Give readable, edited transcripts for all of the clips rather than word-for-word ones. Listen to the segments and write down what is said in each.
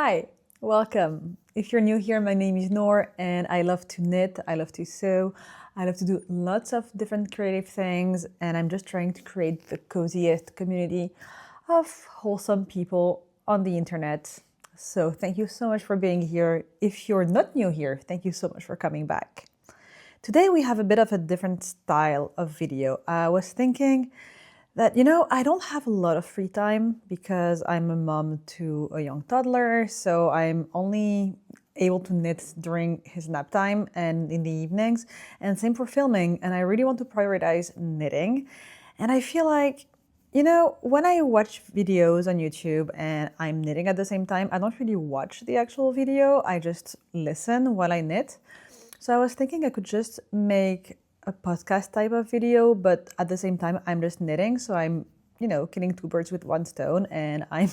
Hi, welcome. If you're new here, my name is Noor and I love to knit, I love to sew, I love to do lots of different creative things, and I'm just trying to create the coziest community of wholesome people on the internet. So thank you so much for being here. If you're not new here, thank you so much for coming back. Today we have a bit of a different style of video. I was thinking that, I don't have a lot of free time because I'm a mom to a young toddler, so I'm only able to knit during his nap time and in the evenings, and same for filming, and I really want to prioritize knitting. And I feel like, when I watch videos on YouTube and I'm knitting at the same time, I don't really watch the actual video, I just listen while I knit. So I was thinking I could just make a podcast type of video, but at the same time, I'm just knitting. So I'm, killing two birds with one stone, and I'm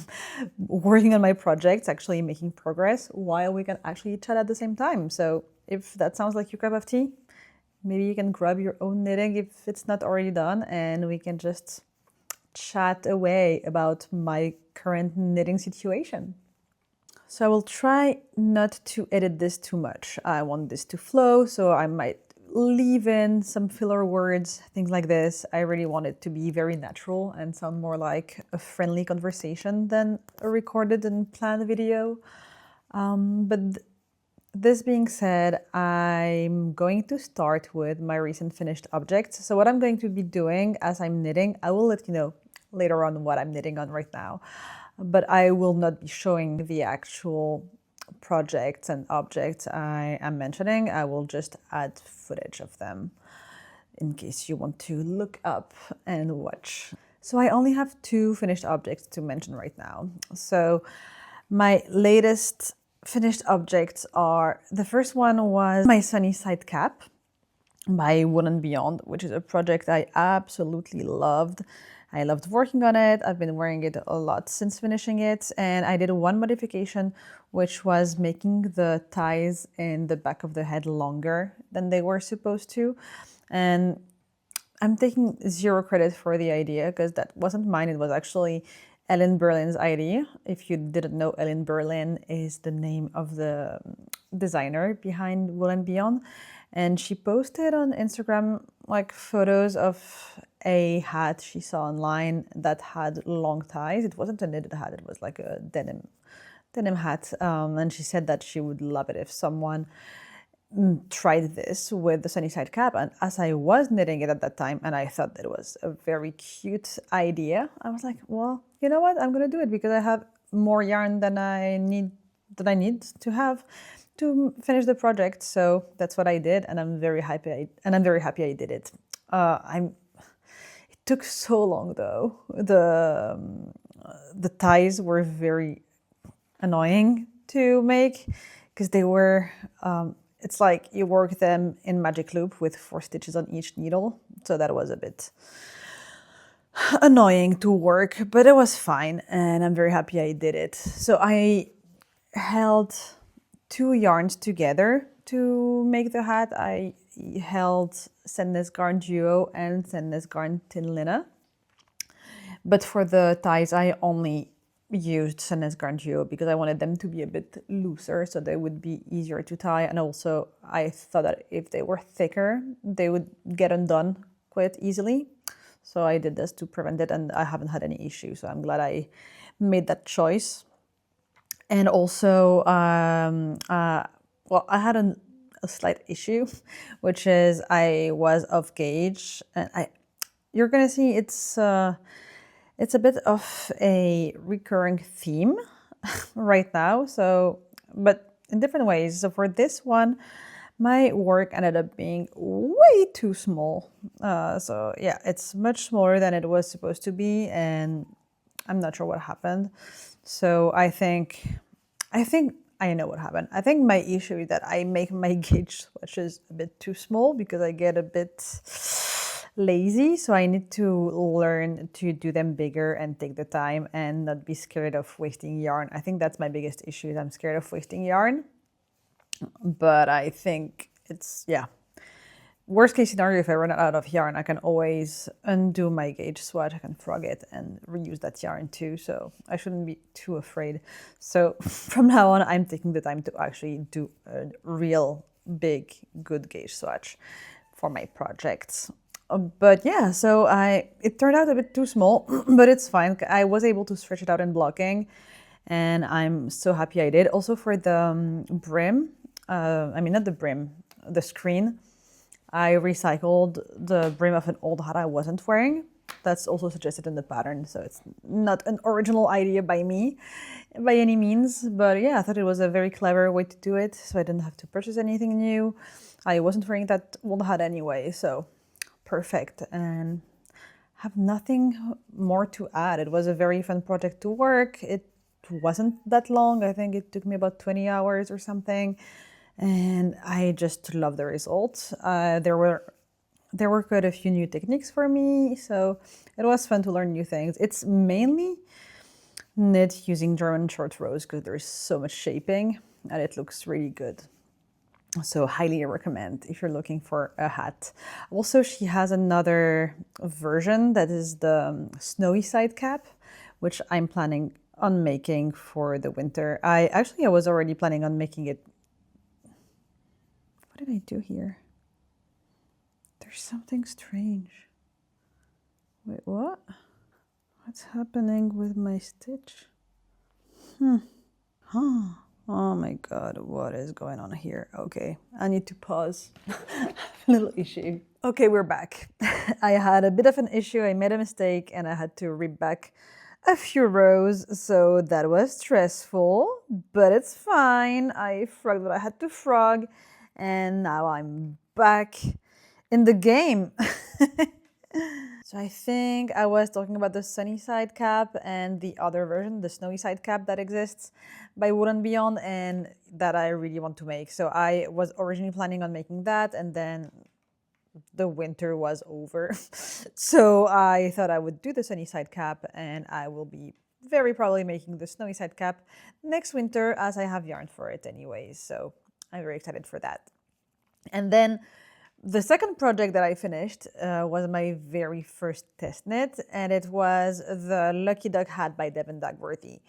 working on my projects, actually making progress while we can actually chat at the same time. So if that sounds like your cup of tea, maybe you can grab your own knitting if it's not already done, and we can just chat away about my current knitting situation. So I will try not to edit this too much. I want this to flow, so I might leave in some filler words, things like this. I really want it to be very natural and sound more like a friendly conversation than a recorded and planned video. This being said, I'm going to start with my recent finished objects. So what I'm going to be doing as I'm knitting, I will let you know later on what I'm knitting on right now, but I will not be showing the actual projects and objects I am mentioning. I will just add footage of them in case you want to look up and watch. So I only have two finished objects to mention right now. So my latest finished objects are, the first one was my sunny side cap by Wool & Beyond, which is a project I absolutely loved. I loved working on it. I've been wearing it a lot since finishing it, and I did one modification, which was making the ties in the back of the head longer than they were supposed to. And I'm taking zero credit for the idea because that wasn't mine. It was actually Ellen Berlin's idea. If you didn't know, Ellen Berlin is the name of the designer behind Wool & Beyond. And she posted on Instagram like photos of a hat she saw online that had long ties. It wasn't a knitted hat, it was like a denim hat. And she said that she would love it if someone tried this with the sunny side cap. And as I was knitting it at that time, and I thought that it was a very cute idea, I was like, well, you know what? I'm gonna do it because I have more yarn than I need to have to finish the project. So that's what I did, and I'm very happy. I did it. It took so long though. The ties were very annoying to make because they were. It's like you work them in magic loop with 4 stitches on each needle, so that was a bit annoying to work, but it was fine, and I'm very happy I did it. So I held 2 yarns together to make the hat. I held Sandnes Garn Duo and Sandnes Garn Thin Linne. But for the ties, I only used Sandnes Garn Duo because I wanted them to be a bit looser so they would be easier to tie. And also I thought that if they were thicker, they would get undone quite easily. So I did this to prevent it, and I haven't had any issues. So I'm glad I made that choice. And also, well, I had a slight issue, which is I was off gauge, and you're gonna see it's a bit of a recurring theme right now. So, but in different ways. So for this one, my work ended up being way too small. So yeah, it's much smaller than it was supposed to be, and I'm not sure what happened. So I think I know what happened. I think my issue is that I make my gauge swatches a bit too small because I get a bit lazy. So I need to learn to do them bigger and take the time and not be scared of wasting yarn. I think that's my biggest issue, is I'm scared of wasting yarn. But I think it's, yeah, worst case scenario, if I run out of yarn, I can always undo my gauge swatch. I can frog it and reuse that yarn too. So I shouldn't be too afraid. So from now on, I'm taking the time to actually do a real big, good gauge swatch for my projects. But yeah, so it turned out a bit too small, but it's fine. I was able to stretch it out in blocking, and I'm so happy I did. Also for the brim, I mean not the brim, the screen. I recycled the brim of an old hat I wasn't wearing. That's also suggested in the pattern, so it's not an original idea by me by any means. But yeah, I thought it was a very clever way to do it, so I didn't have to purchase anything new. I wasn't wearing that old hat anyway, so perfect. And have nothing more to add. It was a very fun project to work. It wasn't that long. I think it took me about 20 hours or something. And I just love the results. There were quite a few new techniques for me, so it was fun to learn new things. It's mainly knit using German short rows because there's so much shaping and it looks really good. So highly recommend if you're looking for a hat. Also, she has another version that is the snowy side cap, which I'm planning on making for the winter. I was already planning on making it. What did I do here? There's something strange. Wait, what? What's happening with my stitch? Oh my god, what is going on here? Okay, I need to pause. Little issue. Okay, we're back. I had a bit of an issue. I made a mistake and I had to rip back a few rows, so that was stressful, but it's fine. I frogged what I had to frog, and now I'm back in the game. So I think I was talking about the sunny side cap and the other version, the snowy side cap that exists by Wood & Beyond and that I really want to make. So I was originally planning on making that, and then the winter was over. So I thought I would do the sunny side cap, and I will be very probably making the snowy side cap next winter as I have yarn for it anyways. So I'm very excited for that. And then the second project that I finished was my very first test knit, and it was the Lucky Duck hat by Devin Dagworthy.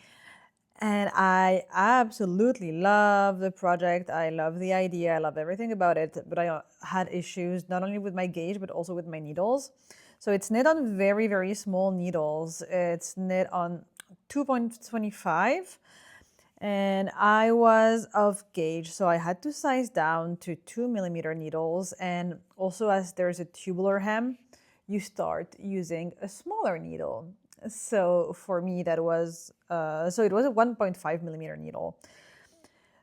And I absolutely love the project. I love the idea. I love everything about it. But I had issues not only with my gauge, but also with my needles. So it's knit on very, very small needles. It's knit on 2.25. And I was off gauge, so I had to size down to 2mm needles. And also, as there's a tubular hem, you start using a smaller needle. So for me, that was it was a 1.5mm needle.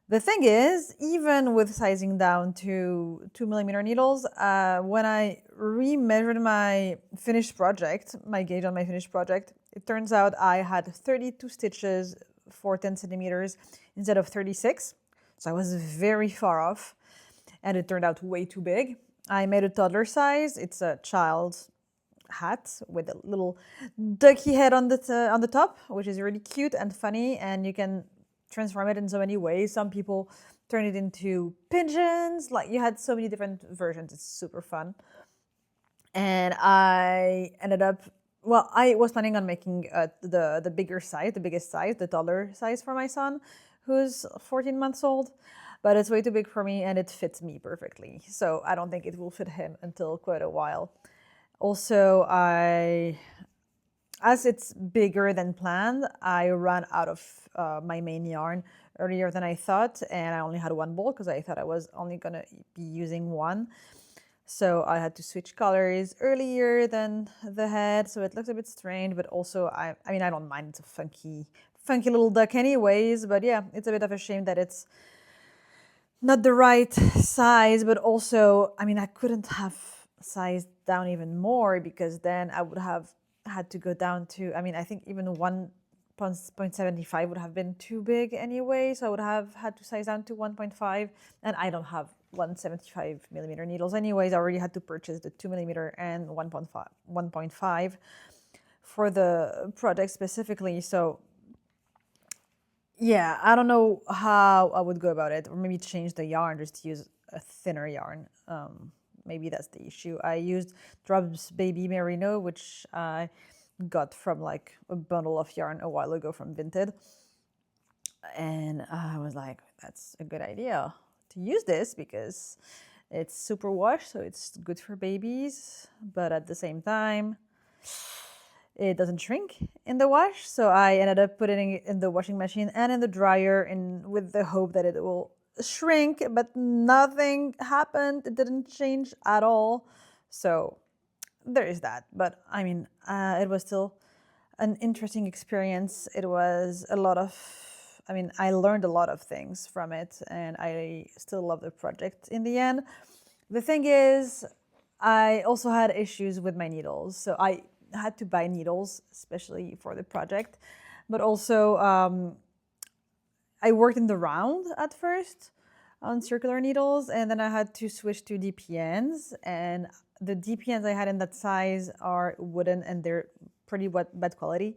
The thing is, even with sizing down to 2mm needles, when I remeasured my finished project, my gauge on my finished project, it turns out I had 32 stitches for 10 centimeters instead of 36. So I was very far off, and it turned out way too big. I made a toddler size. It's a child's hat with a little ducky head on the top, which is really cute and funny, and you can transform it in so many ways. Some people turn it into pigeons. Like, you had so many different versions. It's super fun. And I ended up, well, I was planning on making the bigger size, the biggest size, the taller size for my son, who's 14 months old. But it's way too big for me, and it fits me perfectly. So I don't think it will fit him until quite a while. Also, as it's bigger than planned, I ran out of my main yarn earlier than I thought, and I only had one ball because I thought I was only going to be using one. So I had to switch colors earlier than the head, so it looks a bit strange, but also, I mean, I don't mind. It's a funky little duck anyways, but yeah, it's a bit of a shame that it's not the right size, but also, I mean, I couldn't have sized down even more because then I would have had to go down to, I mean, I think even 1.75 would have been too big anyway, so I would have had to size down to 1.5, and I don't have 175mm needles anyways. I already had to purchase the 2mm and 1.5 for the project specifically. So yeah, I don't know how I would go about it, or maybe change the yarn, just use a thinner yarn. maybe that's the issue. I used Drub's Baby Merino, which I got from like a bundle of yarn a while ago from Vinted. And I was like, that's a good idea to use this because it's super wash, so it's good for babies, but at the same time, it doesn't shrink in the wash. So I ended up putting it in the washing machine and in the dryer with the hope that it will shrink, but nothing happened. It didn't change at all. So there is that. But I mean, it was still an interesting experience. It was a lot of, I mean, I learned a lot of things from it, and I still love the project in the end. The thing is, I also had issues with my needles. So I had to buy needles, especially for the project. But also, I worked in the round at first on circular needles, and then I had to switch to DPNs. And the DPNs I had in that size are wooden, and they're pretty bad quality.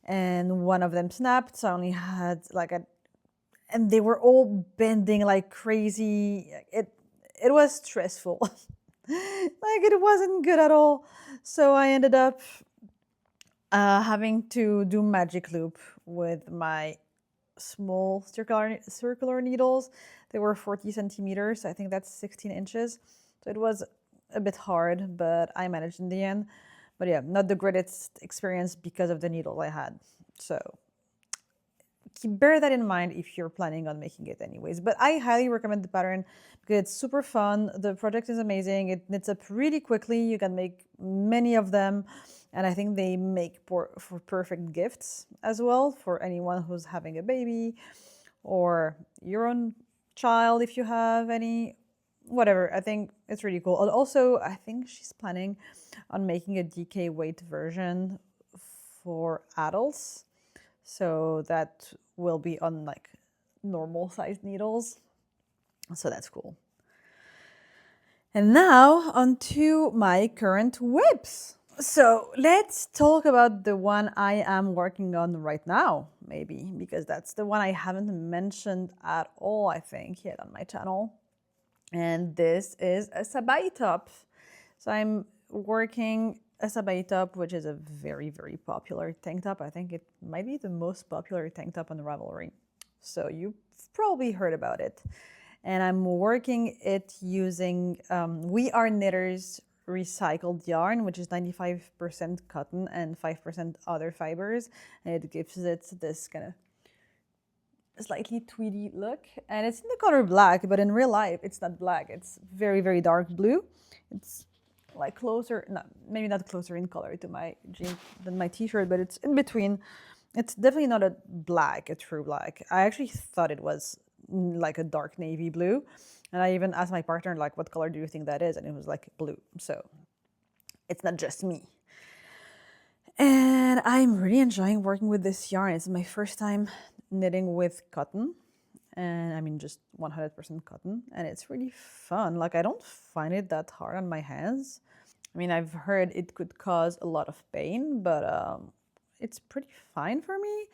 And one of them snapped, so I only had and they were all bending like crazy. It was stressful. Like it wasn't good at all. So I ended up having to do magic loop with my small circular needles. They were 40 centimeters. I think that's 16 inches. So it was a bit hard, but I managed in the end. But yeah, not the greatest experience because of the needle I had. So bear that in mind if you're planning on making it anyways. But I highly recommend the pattern because it's super fun. The project is amazing. It knits up really quickly. You can make many of them. And I think they make for perfect gifts as well for anyone who's having a baby or your own child if you have any. Whatever, I think it's really cool. And also, I think she's planning on making a DK weight version for adults. So that will be on like normal sized needles. So that's cool. And now onto my current whips. So let's talk about the one I am working on right now, maybe, because that's the one I haven't mentioned at all, I think, yet on my channel. And this is a sabai top. So I'm working a sabai top, which is a very, very popular tank top. I think it might be the most popular tank top on Ravelry. So you've probably heard about it. And I'm working it using We Are Knitters recycled yarn, which is 95% cotton and 5% other fibers. And it gives it this kind of slightly tweedy look, and it's in the color black, but in real life it's not black. It's very, very dark blue. It's like closer, maybe not closer in color to my jeans than my t-shirt, but it's in between. It's definitely not a true black. I actually thought it was like a dark navy blue, and I even asked my partner, like, what color do you think that is? And it was like blue. So it's not just me. And I'm really enjoying working with this yarn. It's my first time knitting with cotton, and I mean just 100% cotton, and it's really fun. Like, I don't find it that hard on my hands. I mean, I've heard it could cause a lot of pain, but it's pretty fine for me.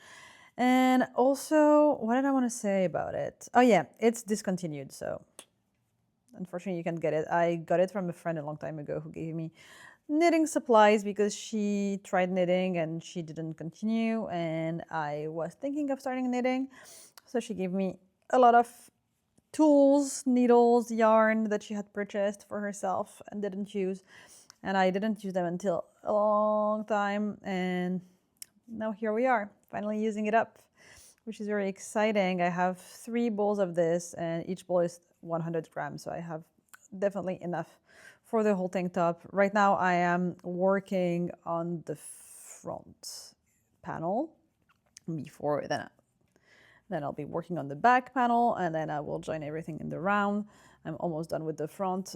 And also, what did I want to say about it? Oh yeah, it's discontinued, so unfortunately you can't get it. I got it from a friend a long time ago who gave me knitting supplies because she tried knitting and she didn't continue, and I was thinking of starting knitting. So she gave me a lot of tools, needles, yarn that she had purchased for herself and didn't use. And I didn't use them until a long time, and now here we are, finally using it up, which is very exciting. I have 3 bowls of this, and each bowl is 100 grams, so I have definitely enough for the whole tank top. Right now I am working on the front panel before then I'll be working on the back panel, and then I will join everything in the round. I'm almost done with the front.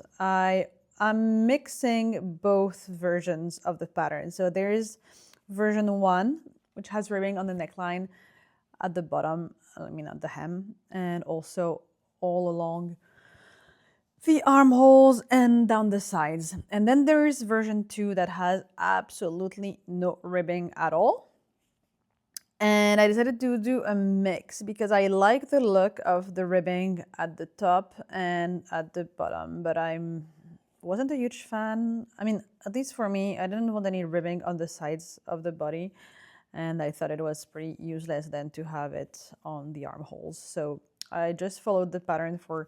I'm mixing both versions of the pattern. So there is version 1, which has ribbing on the neckline at the bottom, I mean at the hem, and also all along the armholes and down the sides. And then there is version 2 that has absolutely no ribbing at all. And I decided to do a mix because I like the look of the ribbing at the top and at the bottom, but I'm wasn't a huge fan. I mean, at least for me, I didn't want any ribbing on the sides of the body, and I thought it was pretty useless then to have it on the armholes. So I just followed the pattern for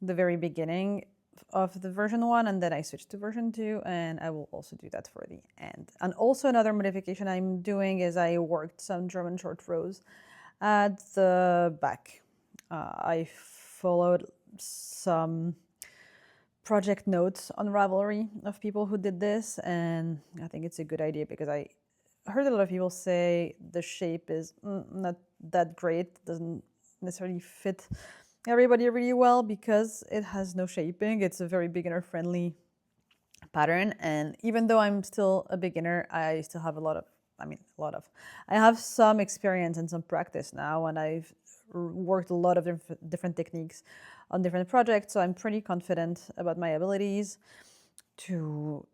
the very beginning of the version 1, and then I switched to version 2, and I will also do that for the end. And also another modification I'm doing is I worked some German short rows at the back. I followed some project notes on Ravelry of people who did this, and I think it's a good idea because I heard a lot of people say the shape is not that great, doesn't necessarily fit everybody really well because it has no shaping. It's a very beginner friendly pattern, and even though I'm still a beginner, I still have I have some experience and some practice now, and I've worked a lot of different techniques on different projects, so I'm pretty confident about my abilities to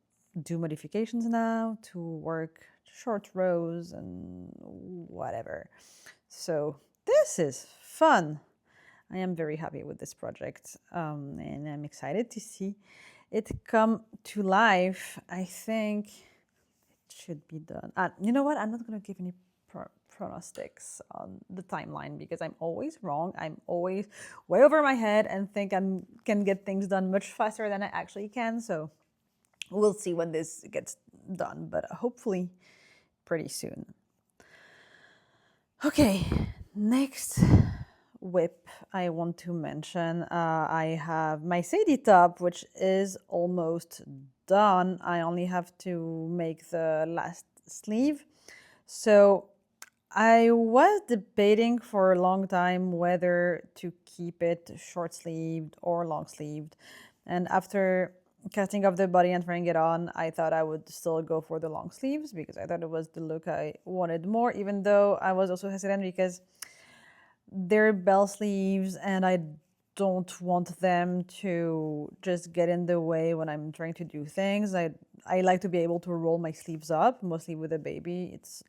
do modifications now, to work short rows and whatever. So this is fun. I am very happy with this project, and I'm excited to see it come to life. I think it should be done. You know what? I'm not going to give any pronostics on the timeline because I'm always wrong. I'm always way over my head and think I can get things done much faster than I actually can. So we'll see when this gets done, but hopefully pretty soon. Okay, next whip I want to mention. I have my Sadie top, which is almost done. I only have to make the last sleeve. So I was debating for a long time whether to keep it short sleeved or long sleeved. And after cutting off the body and trying it on, I thought I would still go for the long sleeves because I thought it was the look I wanted more, even though I was also hesitant because they're bell sleeves and I don't want them to just get in the way when I'm trying to do things. I like to be able to roll my sleeves up, mostly with a baby. It's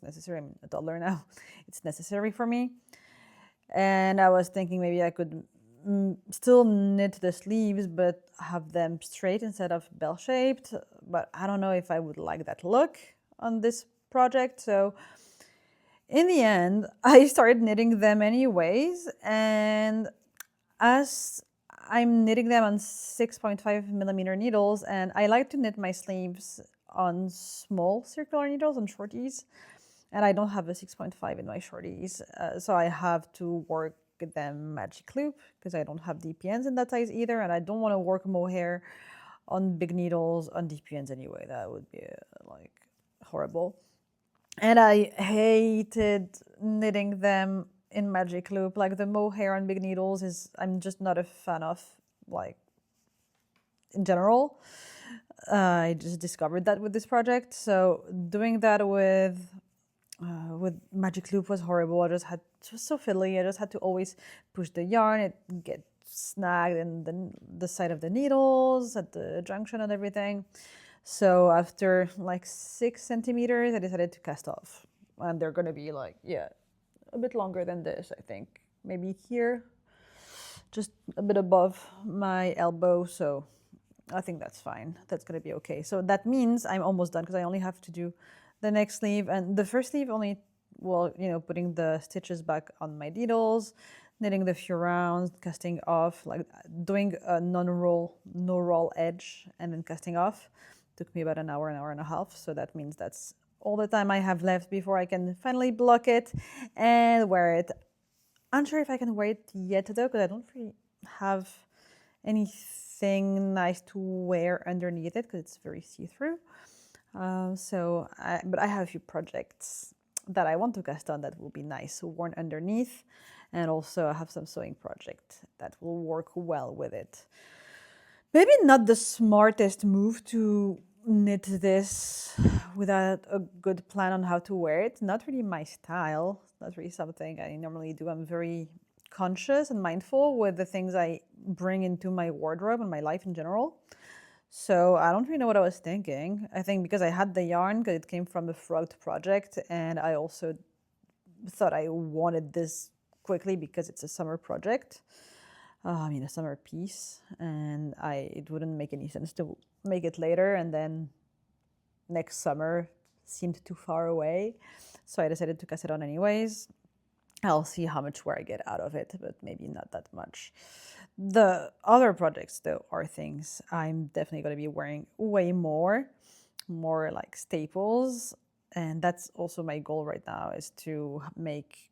necessary. I'm a toddler now. It's necessary for me. And I was thinking maybe I could still knit the sleeves but have them straight instead of bell shaped. But I don't know if I would like that look on this project. So in the end, I started knitting them anyways, and as I'm knitting them on 6.5 millimeter needles, and I like to knit my sleeves on small circular needles on shorties, and I don't have a 6.5 in my shorties, so I have to work them magic loop because I don't have DPNs in that size either, and I don't want to work mohair on big needles on DPNs anyway. That would be like horrible. And I hated knitting them in magic loop. Like the mohair on big needles I'm just not a fan of, like, in general. I just discovered that with this project. So doing that with magic loop was horrible. It was so fiddly. I just had to always push the yarn. It get snagged in the side of the needles at the junction and everything. So after like 6 centimeters, I decided to cast off. And they're gonna be like, yeah, a bit longer than this, I think. Maybe here, just a bit above my elbow. So I think that's fine. That's gonna be okay. So that means I'm almost done because I only have to do the next sleeve. And the first sleeve only, well, putting the stitches back on my needles, knitting the few rounds, casting off, like doing a no roll edge and then casting off. Took me about an hour and a half. So that means that's all the time I have left before I can finally block it and wear it. Unsure if I can wear it yet though, because I don't really have anything nice to wear underneath it because it's very see-through. But I have a few projects that I want to cast on that will be nice worn underneath, and also I have some sewing project that will work well with it. Maybe not the smartest move to knit this without a good plan on how to wear it. Not really my style. Not really something I normally do. I'm very conscious and mindful with the things I bring into my wardrobe and my life in general. So I don't really know what I was thinking. I think because I had the yarn, because it came from a Frogged project, and I also thought I wanted this quickly because it's a summer project. a summer piece, and it wouldn't make any sense to make it later, and then next summer seemed too far away. So I decided to cast it on anyways. I'll see how much wear I get out of it, but maybe not that much. The other projects, though, are things I'm definitely going to be wearing way more like staples. And that's also my goal right now, is to make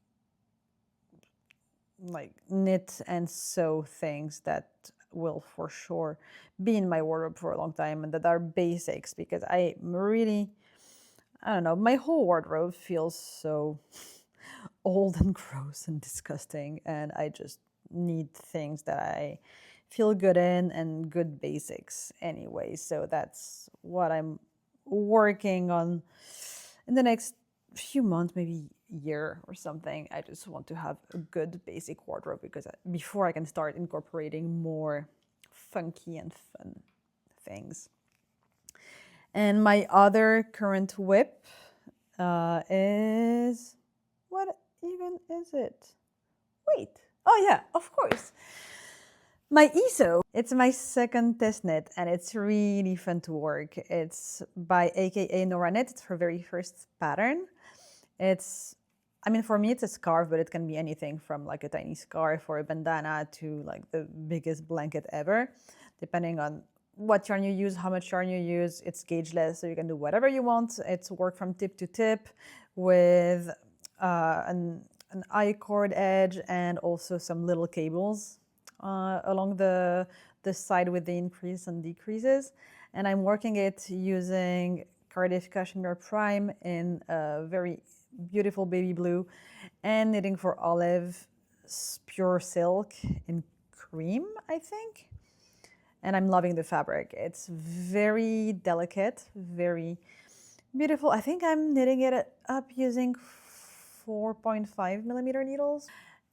like knit and sew things that will for sure be in my wardrobe for a long time and that are basics, because I don't know, my whole wardrobe feels so old and gross and disgusting, and I just need things that I feel good in and good basics anyway. So that's what I'm working on in the next few months, maybe year or something. I just want to have a good basic wardrobe, because before I can start incorporating more funky and fun things. And my other current whip is, what even is it? Wait. Oh yeah, of course. My ESO. It's my second test knit, and it's really fun to work. It's by AKA Nora Knit. It's her very first pattern. For me, it's a scarf, but it can be anything from like a tiny scarf or a bandana to like the biggest blanket ever, depending on what yarn you use, how much yarn you use. It's gaugeless, so you can do whatever you want. It's work from tip to tip with an I-cord edge and also some little cables along the side with the increase and decreases. And I'm working it using Cardiff Cashmere Prime in a very beautiful baby blue, and knitting for Olive pure silk in cream, I think. And I'm loving the fabric. It's very delicate, very beautiful. I think I'm knitting it up using 4.5 millimeter needles,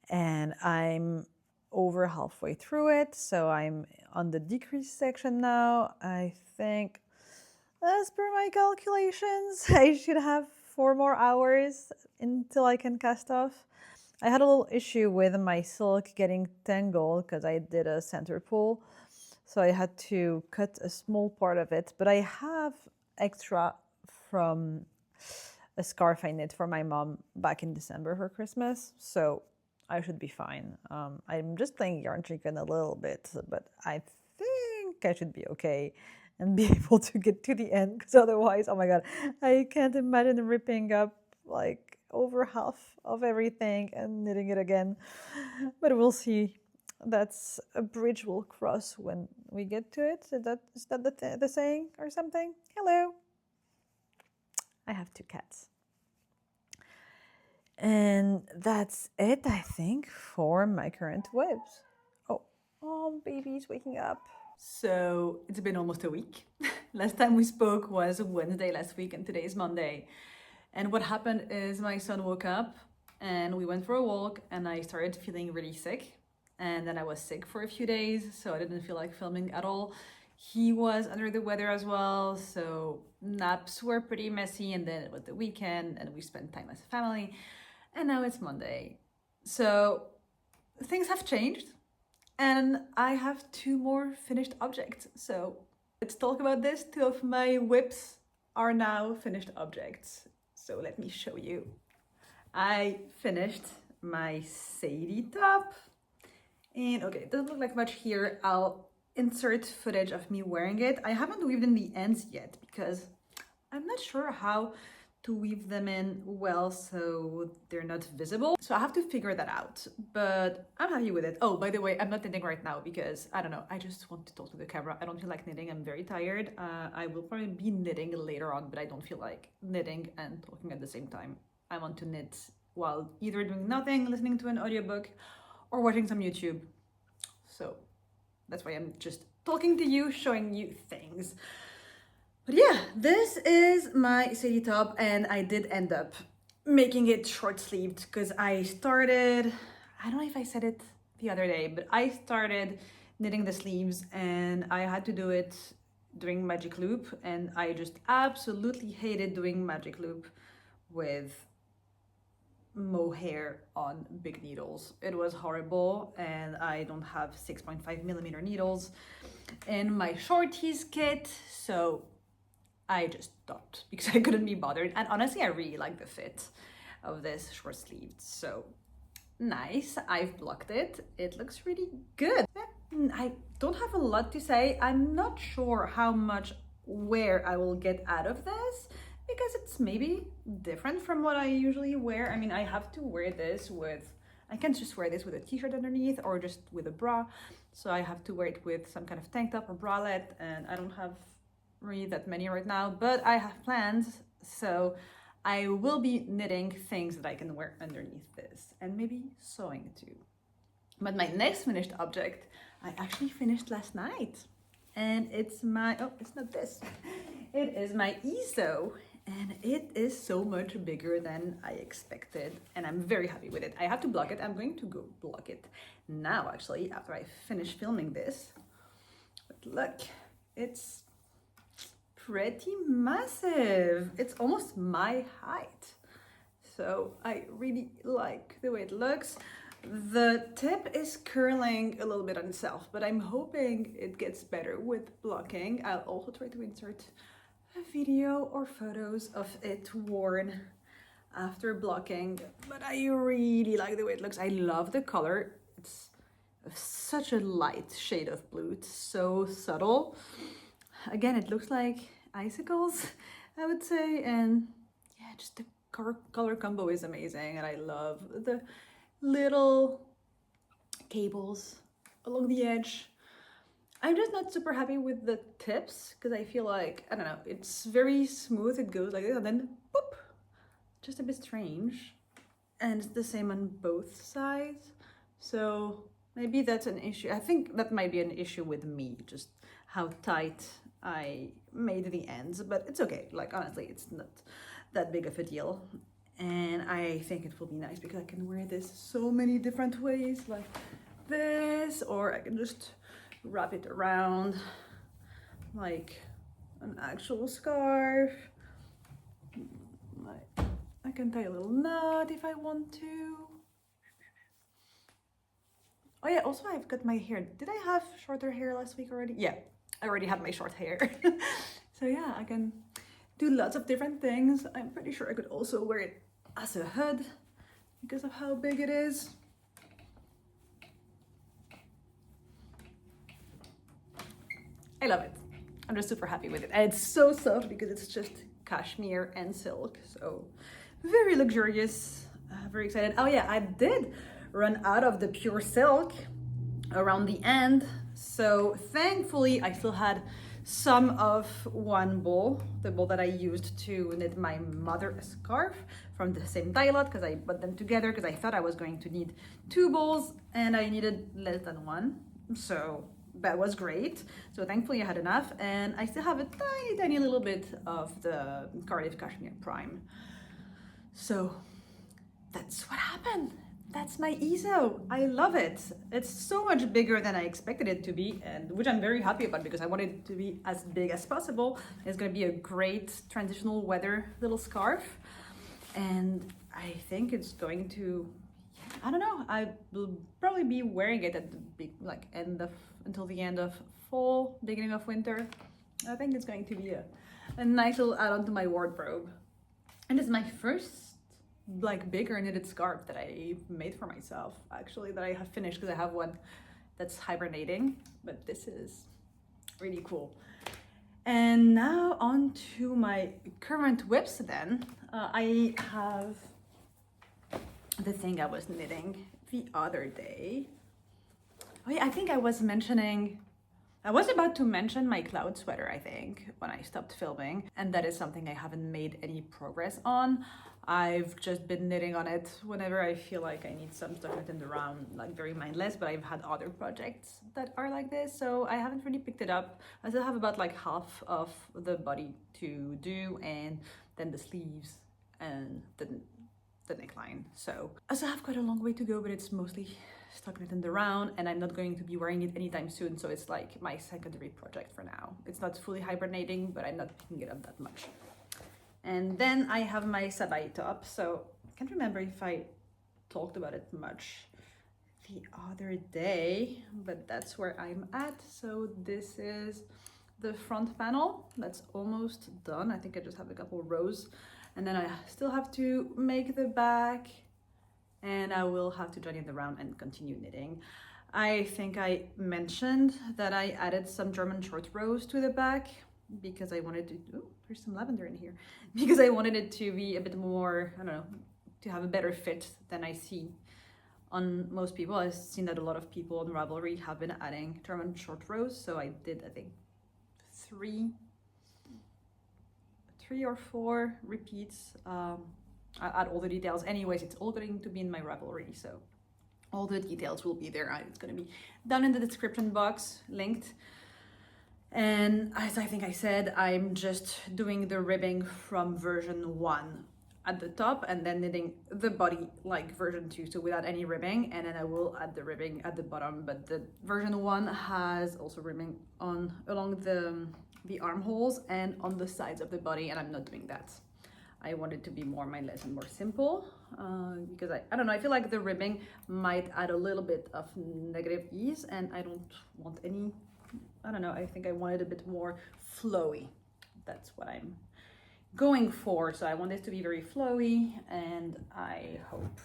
and I'm over halfway through it. So I'm on the decrease section now. I think, as per my calculations, I should have 4 more hours until I can cast off. I had a little issue with my silk getting tangled because I did a center pull. So I had to cut a small part of it, but I have extra from a scarf I knit for my mom back in December for Christmas. So I should be fine. I'm just playing yarn chicken a little bit, but I think I should be okay and be able to get to the end, because otherwise, oh my God, I can't imagine ripping up like over half of everything and knitting it again. But we'll see. That's a bridge we'll cross when we get to it. Is that the saying or something? Hello. I have 2 cats. And that's it, I think, for my current whips. Oh, baby's waking up. So it's been almost a week. Last time we spoke was Wednesday last week, and today is Monday. And what happened is my son woke up and we went for a walk, and I started feeling really sick. And then I was sick for a few days, so I didn't feel like filming at all. He was under the weather as well, so naps were pretty messy. And then it was the weekend and we spent time as a family. And now it's Monday. So things have changed, and I have 2 more finished objects. So let's talk about this. 2 of my whips are now finished objects. So let me show you. I finished my Sadie top. And okay, it doesn't look like much here. I'll insert footage of me wearing it. I haven't weaved in the ends yet because I'm not sure how to weave them in well so they're not visible. So I have to figure that out, but I'm happy with it. Oh, by the way, I'm not knitting right now because I don't know, I just want to talk to the camera. I don't feel like knitting, I'm very tired. I will probably be knitting later on, but I don't feel like knitting and talking at the same time. I want to knit while either doing nothing, listening to an audiobook, or watching some YouTube. So that's why I'm just talking to you, showing you things. But yeah, this is my Sadie top, and I did end up making it short-sleeved because I don't know if I said it the other day, but I started knitting the sleeves and I had to do it doing magic loop, and I just absolutely hated doing magic loop with mohair on big needles. It was horrible, and I don't have 6.5mm needles in my shorties kit, so I just stopped because I couldn't be bothered. And honestly, I really like the fit of this short sleeved, so nice. I've blocked it. It looks really good. I don't have a lot to say. I'm not sure how much wear I will get out of this because it's maybe different from what I usually wear. I mean, I have to wear this with, I can't just wear this with a t-shirt underneath or just with a bra. So I have to wear it with some kind of tank top or bralette, and I don't have really that many right now, but I have plans. So I will be knitting things that I can wear underneath this and maybe sewing too. But my next finished object, I actually finished last night. And it's my, oh, it's not this. It is my ESO. And it is so much bigger than I expected. And I'm very happy with it. I have to block it. I'm going to go block it now, actually, after I finish filming this. But look, it's pretty massive. It's almost my height. So I really like the way it looks. The tip is curling a little bit on itself, but I'm hoping it gets better with blocking. I'll also try to insert a video or photos of it worn after blocking, but I really like the way it looks. I love the color. It's such a light shade of blue. It's so subtle. Again, it looks like icicles, I would say, and yeah, just the color combo is amazing, and I love the little cables along the edge. I'm just not super happy with the tips because I feel like, I don't know, it's very smooth. It goes like this and then boop, just a bit strange. And it's the same on both sides. So maybe that's an issue. I think that might be an issue with me, just how tight I made the ends, but it's okay. Like, honestly, it's not that big of a deal. And I think it will be nice because I can wear this so many different ways, like this, or I can just wrap it around like an actual scarf. Like, I can tie a little knot if I want to. Oh yeah, also I've got my hair. Did I have shorter hair last week already? Yeah, I already had my short hair. So yeah, I can do lots of different things. I'm pretty sure I could also wear it as a hood because of how big it is. I love it. I'm just super happy with it. And it's so soft because it's just cashmere and silk. So very luxurious, very excited. Oh yeah, I did run out of the pure silk around the end. So thankfully I still had some of one bowl, the bowl that I used to knit my mother a scarf from the same dye lot, because I put them together because I thought I was going to need 2 bowls and I needed less than 1. So that was great. So thankfully I had enough, and I still have a tiny little bit of the Cardiff Cashmere Prime. So that's what happened. That's my ESO. I love it. It's so much bigger than I expected it to be, and which I'm very happy about because I wanted it to be as big as possible. It's going to be a great transitional weather little scarf, and I think it's going to, I don't know, I will probably be wearing it at the big, like until the end of fall, beginning of winter. I think it's going to be a nice little add-on to my wardrobe. And it's my first like bigger knitted scarf that I made for myself, actually, that I have finished because I have one that's hibernating, but this is really cool. And now on to my current whips then. I have the thing I was knitting the other day. Oh yeah, I think I was about to mention my cloud sweater, I think, when I stopped filming, and that is something I haven't made any progress on. I've just been knitting on it whenever I feel like I need some stuff written around, like very mindless, but I've had other projects that are like this, so I haven't really picked it up. I still have about like half of the body to do, and then the sleeves and the neckline. So I still have quite a long way to go, but it's mostly stuck knitted around, and I'm not going to be wearing it anytime soon, so it's like my secondary project for now. It's not fully hibernating, but I'm not picking it up that much. And then I have my sabai top. So can't remember if I talked about it much the other day, but that's where I'm at. So this is the front panel that's almost done. I think I just have a couple rows, and then I still have to make the back, and I will have to join in the round and continue knitting. I think I mentioned that I added some German short rows to the back because I wanted to, oh, there's some lavender in here, because I wanted it to be a bit more, I don't know, to have a better fit than I see on most people. I've seen that a lot of people on Ravelry have been adding German short rows, so I did, I think, three or four repeats. I add all the details. Anyways, it's all going to be in my Ravelry, so all the details will be there. It's going to be down in the description box, linked. And as I think I said, I'm just doing the ribbing from version 1 at the top and then knitting the body like version 2, so without any ribbing, and then I will add the ribbing at the bottom. But the version 1 has also ribbing along the armholes and on the sides of the body, and I'm not doing that. I want it to be more mindless and more simple, because I don't know, I feel like the ribbing might add a little bit of negative ease, and I don't want any, I don't know, I think I want it a bit more flowy. That's what I'm going for. So I want it to be very flowy, and I hope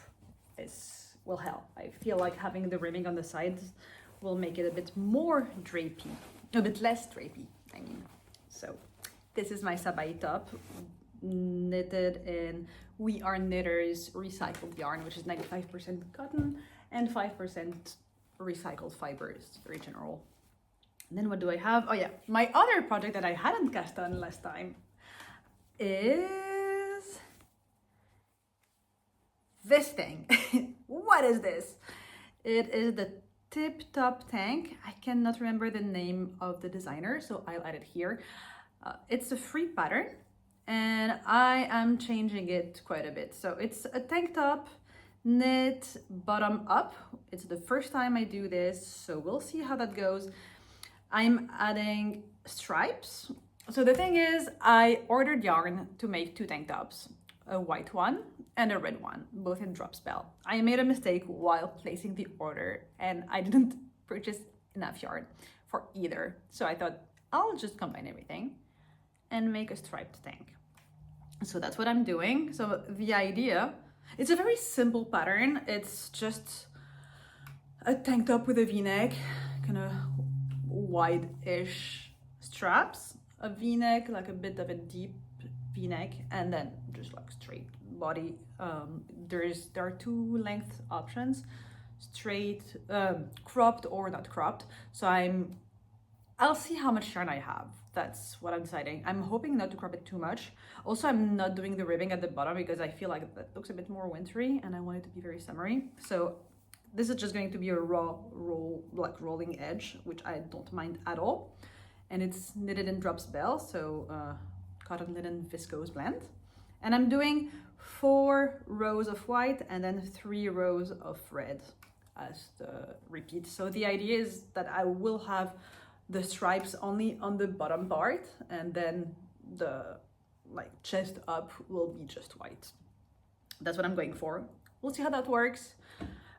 this will help. I feel like having the ribbing on the sides will make it a bit more drapey, a bit less drapey, I mean. So this is my Sabai top, knitted in We Are Knitters recycled yarn, which is 95% cotton and 5% recycled fibers, very general. And then what do I have? Oh yeah, my other project that I hadn't cast on last time is this thing. What is this? It is the Tip Top Tank. I cannot remember the name of the designer, so I'll add it here. It's a free pattern, and I am changing it quite a bit. So it's a tank top knit bottom up. It's the first time I do this, so we'll see how that goes. I'm adding stripes. So the thing is, I ordered yarn to make 2 tank tops, a white one and a red one, both in drop spell. I made a mistake while placing the order, and I didn't purchase enough yarn for either. So I thought I'll just combine everything and make a striped tank. So that's what I'm doing. So the idea, it's a very simple pattern. It's just a tank top with a v-neck, kind of wide-ish straps, a v-neck, like a bit of a deep v-neck, and then just like straight body. There are 2 length options, straight, cropped or not cropped. So I'll see how much yarn I have. That's what I'm deciding. I'm hoping not to crop it too much. Also, I'm not doing the ribbing at the bottom because I feel like that looks a bit more wintry, and I want it to be very summery. So this is just going to be a raw rolling edge, which I don't mind at all. And it's knitted in drop spell, so cotton linen viscose blend. And I'm doing 4 rows of white and then 3 rows of red as the repeat. So the idea is that I will have the stripes only on the bottom part, and then the like chest up will be just white. That's what I'm going for. We'll see how that works.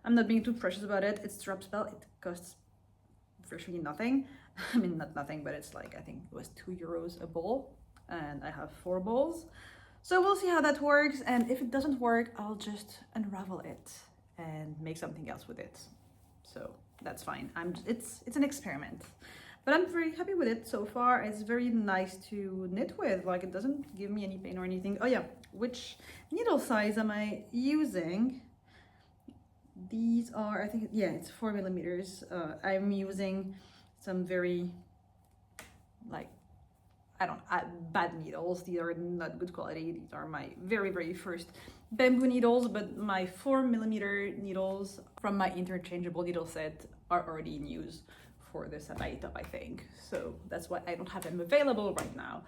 I'm not being too precious about it. It's drop spell. It costs virtually nothing. I mean, not nothing, but it's like, I think it was €2 a ball, and I have 4 balls. So we'll see how that works. And if it doesn't work, I'll just unravel it and make something else with it. So that's fine. It's an experiment, but I'm very happy with it so far. It's very nice to knit with. Like, it doesn't give me any pain or anything. Oh yeah, which needle size am I using? These are, I think, yeah, it's 4 millimeters. I'm using some very, like, bad needles. These are not good quality. These are my very, very first bamboo needles, but my 4 millimeter needles from my interchangeable needle set are already in use for the Sabai top, I think. So that's why I don't have them available right now.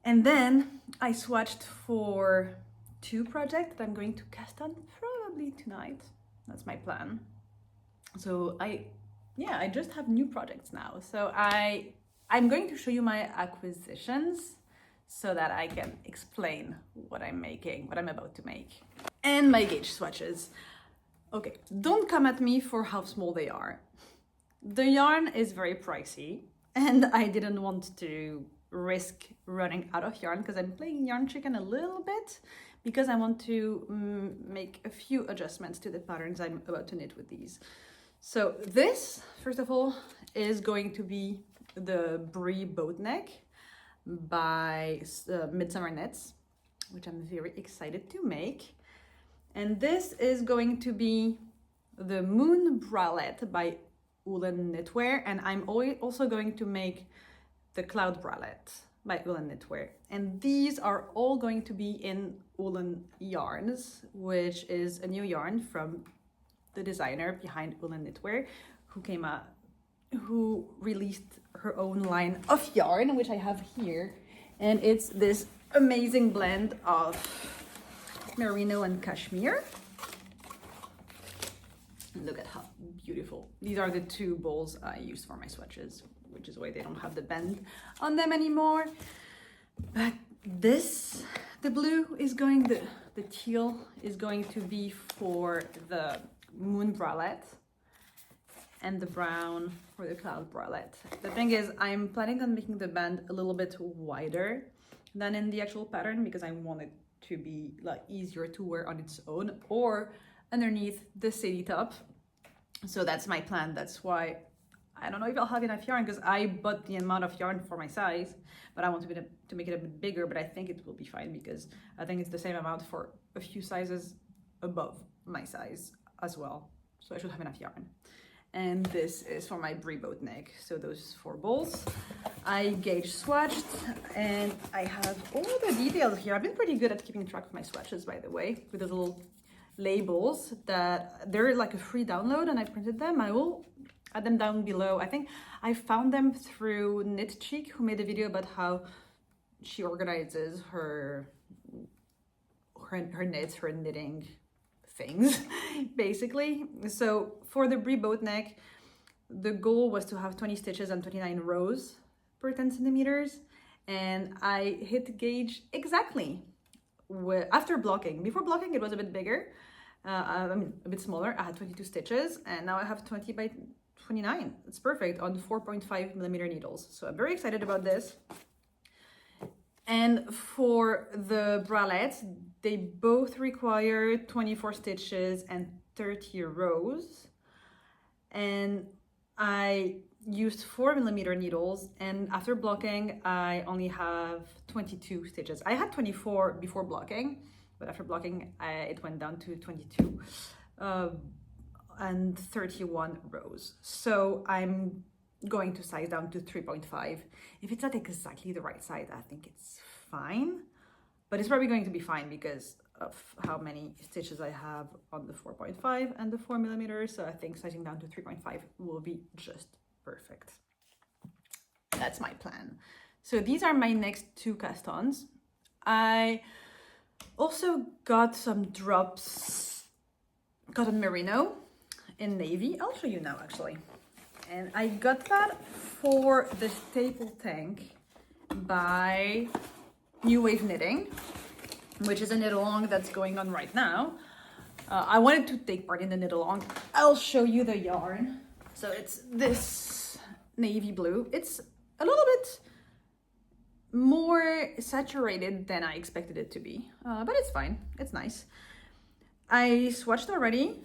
And then I swatched for 2 projects that I'm going to cast on probably tonight. That's my plan. So I just have new projects now. So I'm going to show you my acquisitions so that I can explain what I'm making, what I'm about to make. and my gauge swatches. Okay, don't come at me for how small they are. The yarn is very pricey, and I didn't want to risk running out of yarn because I'm playing yarn chicken a little bit because I want to make a few adjustments to the patterns I'm about to knit with these. So this, first of all, is going to be the Brie boat neck by Midsummer Knits, which I'm very excited to make. And this is going to be the Moon Bralette by Woolen Knitwear, and I'm also going to make the Cloud Bralette by Woolen Knitwear. And these are all going to be in Woolen Yarns, which is a new yarn from the designer behind Woolen Knitwear, who released her own line of yarn, which I have here. And it's this amazing blend of merino and cashmere. Look at how beautiful. These are the two bowls I use for my swatches, which is why they don't have the bend on them anymore. But this, the blue is going, the teal is going to be for the Moon Bralette, and the brown for the Cloud Bralette. The thing is, I'm planning on making the band a little bit wider than in the actual pattern because I want it to be like easier to wear on its own or underneath the city top. So that's my plan. That's why I don't know if I'll have enough yarn because I bought the amount of yarn for my size, but I want to make it a bit bigger, but I think it will be fine because I think it's the same amount for a few sizes above my size as well. So I should have enough yarn. And this is for my Brie boat neck. So those 4 bowls, I gauge swatched, and I have all the details here. I've been pretty good at keeping track of my swatches, by the way, with the little labels that they're like a free download, and I printed them. I will add them down below. I think I found them through Knit Cheek, who made a video about how she organizes her knits, her knitting things, basically. So for the Brie boat neck, the goal was to have 20 stitches and 29 rows per 10 centimeters, and I hit gauge exactly after blocking. Before blocking, it was a bit bigger, I mean a bit smaller. I had 22 stitches, and now I have 20 by 29. It's perfect on 4.5 millimeter needles. So I'm very excited about this. And for the bralettes, they both require 24 stitches and 30 rows. And I used 4 millimeter needles, and after blocking, I only have 22 stitches. I had 24 before blocking, but after blocking, it went down to 22 and 31 rows. So I'm going to size down to 3.5. If it's not exactly the right size, I think it's fine, but it's probably going to be fine because of how many stitches I have on the 4.5 and the 4 millimeters. So I think sizing down to 3.5 will be just perfect. That's my plan. So these are my next 2 cast-ons. I also got some drops cotton merino in navy. I'll show you now actually. And I got that for the staple tank by New Wave Knitting, which is a knit along that's going on right now. I wanted to take part in the knit along. I'll show you the yarn. So it's this navy blue. It's a little bit more saturated than I expected it to be, but it's fine. It's nice. I swatched already.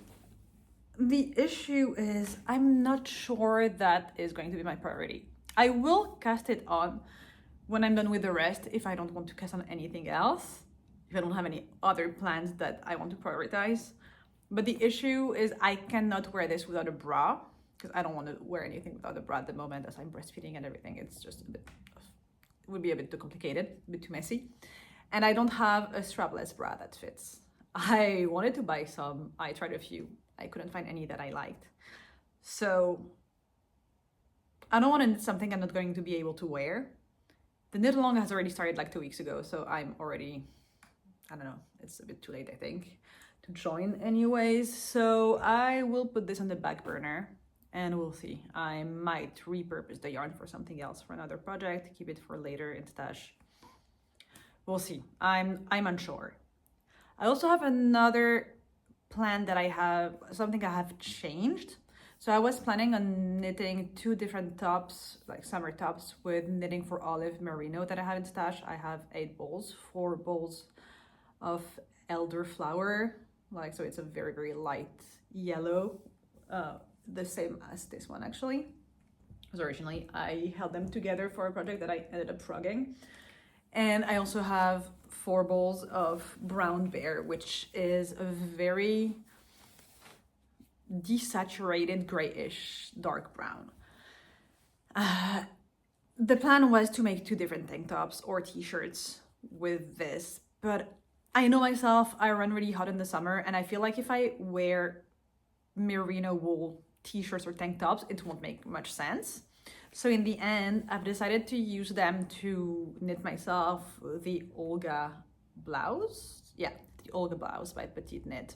The issue is I'm not sure that is going to be my priority. I will cast it on when I'm done with the rest if I don't want to cast on anything else, if I don't have any other plans that I want to prioritize. But the issue is I cannot wear this without a bra because I don't want to wear anything without a bra at the moment as I'm breastfeeding and everything. It's just it would be a bit too complicated, a bit too messy. And I don't have a strapless bra that fits. I wanted to buy some. I tried a few. I couldn't find any that I liked. So I don't want to knit something I'm not going to be able to wear. The knit along has already started like 2 weeks ago, so I'm already, I don't know, it's a bit too late, I think, to join anyways. So I will put this on the back burner and we'll see. I might repurpose the yarn for something else, for another project, keep it for later in stash. We'll see. I'm unsure. I also have another plan that I have, something I have changed. So I was planning on knitting 2 different tops, like summer tops, with knitting for olive merino that I have in stash. I have 8 bowls, 4 bowls of elderflower, like, so it's a very, very light yellow, the same as this one actually. Because originally I held them together for a project that I ended up frogging. And I also have 4 bowls of brown bear, which is a very desaturated grayish dark brown. The plan was to make 2 different tank tops or t-shirts with this, but I know myself, I run really hot in the summer, and I feel like if I wear merino wool t-shirts or tank tops, it won't make much sense. So in the end, I've decided to use them to knit myself the Olga blouse. Yeah, the Olga blouse by Petite Knit.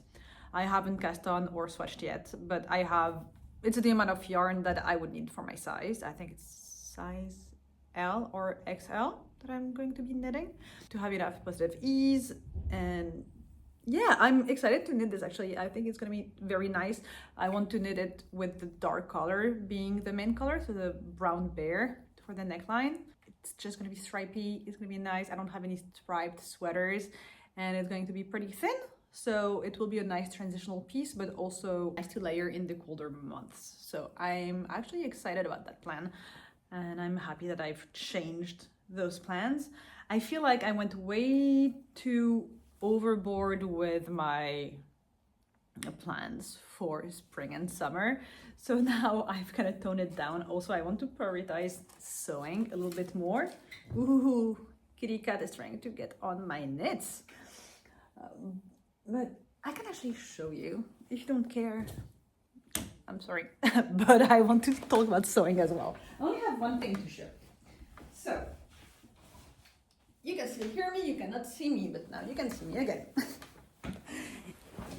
I haven't cast on or swatched yet, but I have, it's the amount of yarn that I would need for my size. I think it's size L or XL that I'm going to be knitting to have enough positive ease. And yeah, I'm excited to knit this actually. I think it's gonna be very nice. I want to knit it with the dark color being the main color, so the brown bear for the neckline. It's just gonna be stripy, it's gonna be nice. I don't have any striped sweaters, and it's going to be pretty thin. So it will be a nice transitional piece, but also nice to layer in the colder months. So I'm actually excited about that plan, and I'm happy that I've changed those plans. I feel like I went way too overboard with my plans for spring and summer. So now I've kind of toned it down. Also, I want to prioritize sewing a little bit more. Ooh, kitty cat is trying to get on my knits. But I can actually show you if you don't care. I'm sorry, but I want to talk about sewing as well. I only have one thing to show. So you can still hear me, you cannot see me, but now you can see me again.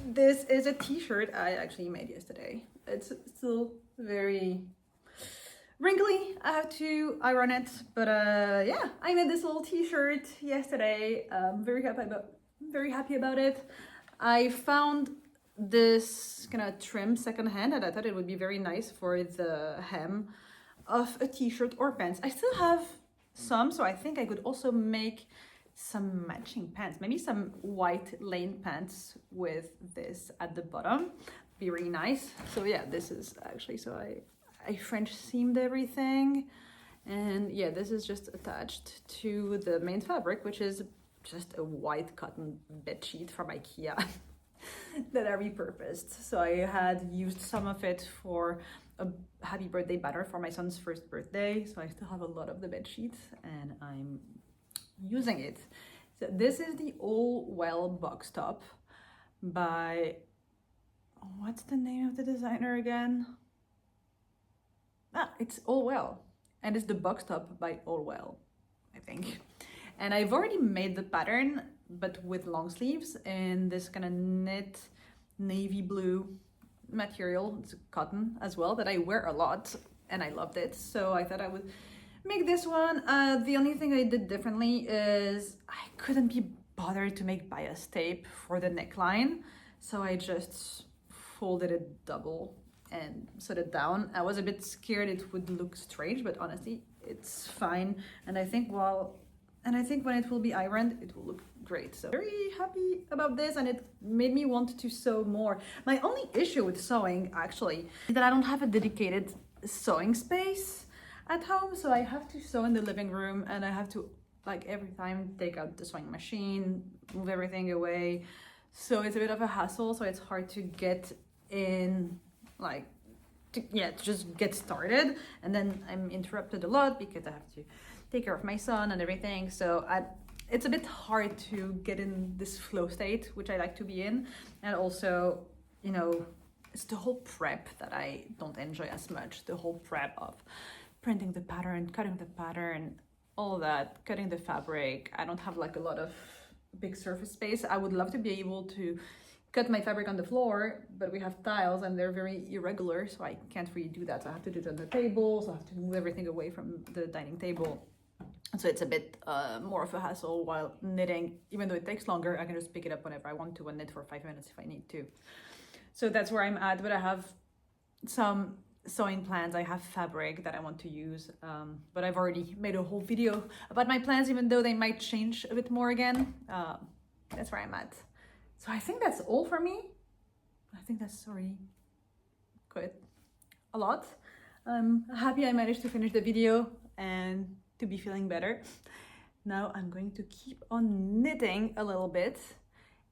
This is a t-shirt I actually made yesterday. It's still very wrinkly. I have to iron it, but yeah, I made this little t-shirt yesterday. I'm very happy about it. I found this kind of trim secondhand, and I thought it would be very nice for the hem of a t-shirt or pants. I still have some, so I think I could also make some matching pants, maybe some white lane pants with this at the bottom. Be really nice. So yeah, this is actually, so I French seamed everything, and yeah, this is just attached to the main fabric, which is just a white cotton bed sheet from IKEA that I repurposed. So I had used some of it for a happy birthday banner for my son's first birthday, so I still have a lot of the bed sheets and I'm using it. So this is the All Well box top by, what's the name of the designer again? It's All Well, and it's the box top by All Well, I think. And I've already made the pattern, but with long sleeves in this kind of knit navy blue material. It's cotton as well, that I wear a lot and I loved it. So I thought I would make this one. The only thing I did differently is I couldn't be bothered to make bias tape for the neckline. So I just folded it double and sewed it down. I was a bit scared it would look strange, but honestly, it's fine. And I think when it will be ironed, it will look great. So very happy about this, and it made me want to sew more. My only issue with sewing actually is that I don't have a dedicated sewing space at home. So I have to sew in the living room, and I have to, like, every time take out the sewing machine, move everything away. So it's a bit of a hassle. So it's hard to get in, like, to just get started. And then I'm interrupted a lot because I have to take care of my son and everything. So it's a bit hard to get in this flow state, which I like to be in. And also, you know, it's the whole prep that I don't enjoy as much. The whole prep of printing the pattern, cutting the pattern, all that, cutting the fabric. I don't have like a lot of big surface space. I would love to be able to cut my fabric on the floor, but we have tiles and they're very irregular, so I can't really do that. So I have to do it on the table, so I have to move everything away from the dining table. So it's a bit more of a hassle while knitting. Even though it takes longer, I can just pick it up whenever I want to and knit for 5 minutes if I need to. So that's where I'm at, but I have some sewing plans. I have fabric that I want to use, but I've already made a whole video about my plans, even though they might change a bit more again. That's where I'm at. So I think that's all for me. I think that's already quite a lot. I'm happy I managed to finish the video and to be feeling better. Now I'm going to keep on knitting a little bit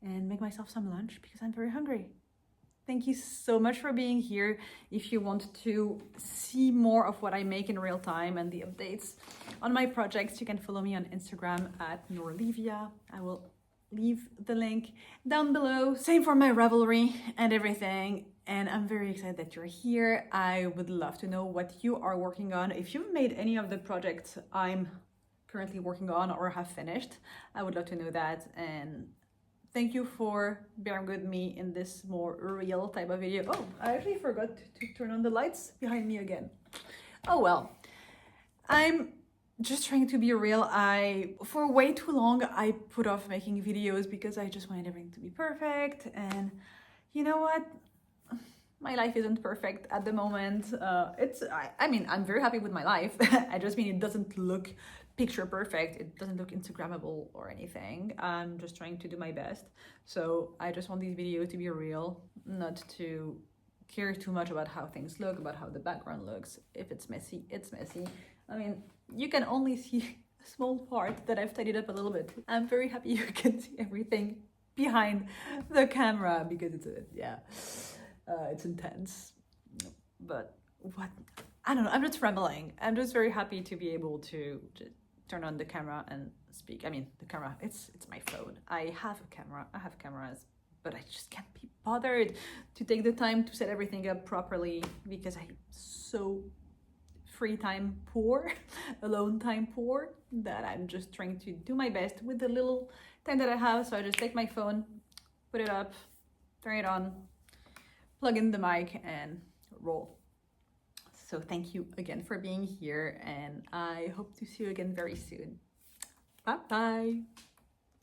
and make myself some lunch because I'm very hungry. Thank you so much for being here. If you want to see more of what I make in real time and the updates on my projects, you can follow me on Instagram at Norlivia. I will leave the link down below. Same for my Ravelry and everything. And I'm very excited that you're here. I would love to know what you are working on. If you've made any of the projects I'm currently working on or have finished, I would love to know that. And thank you for bearing with me in this more real type of video. Oh, I actually forgot to turn on the lights behind me again. Oh well, I'm just trying to be real. For way too long, I put off making videos because I just wanted everything to be perfect. And you know what? My life isn't perfect at the moment. I mean, I'm very happy with my life. I just mean it doesn't look picture perfect. It doesn't look Instagrammable or anything. I'm just trying to do my best. So I just want these videos to be real, not to care too much about how things look, about how the background looks. If it's messy, it's messy. I mean, you can only see a small part that I've tidied up a little bit. I'm very happy you can see everything behind the camera because it's intense. But what? I don't know. I'm just rambling. I'm just very happy to be able to just turn on the camera and speak. I mean, the camera, it's my phone. I have a camera. I have cameras, but I just can't be bothered to take the time to set everything up properly because I'm so free time poor, alone time poor, that I'm just trying to do my best with the little time that I have. So I just take my phone, put it up, turn it on, plug in the mic and roll. So thank you again for being here and I hope to see you again very soon. Bye bye.